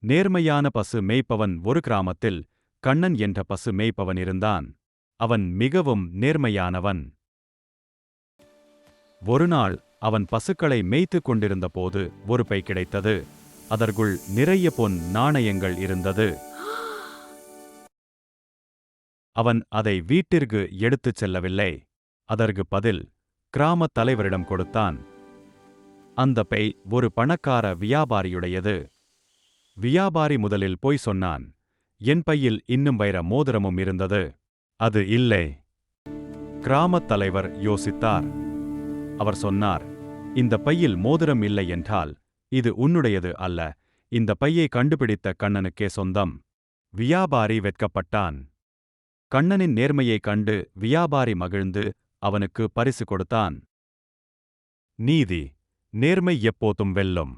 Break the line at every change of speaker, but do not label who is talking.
நேர்மையான பசு மேய்ப்பவன் ஒரு கிராமத்தில் கண்ணன் என்ற பசு மேய்ப்பவன் இருந்தான். அவன் மிகவும் நேர்மையானவன். ஒருநாள் அவன் பசுக்களை மேய்த்துக் கொண்டிருந்தபோது ஒரு பை கிடைத்தது. அதற்குள் நிறைய பொன் நாணயங்கள் இருந்தது. அவன் அதை வீட்டிற்கு எடுத்துச் செல்லவில்லை. அதற்கு பதில் கிராமத் தலைவரிடம் கொடுத்தான். அந்த பை ஒரு பணக்கார வியாபாரியுடையது. வியாபாரி முதலில் போய் சொன்னான். என் பையில் இன்னும் வைர மோதிரமும் இருந்தது. அது இல்லை. கிராமத் தலைவர் யோசித்தார். அவர் சொன்னார், இந்த பையில் மோதிரம் இல்லை என்றால் இது உன்னுடையது அல்ல. இந்த பையை கண்டுபிடித்த கண்ணனுக்கே சொந்தம். வியாபாரி வெட்கப்பட்டான். கண்ணனின் நேர்மையைக் கண்டு வியாபாரி மகிழ்ந்து அவனுக்கு பரிசு கொடுத்தான். நீதி, நேர்மை எப்போதும் வெல்லும்.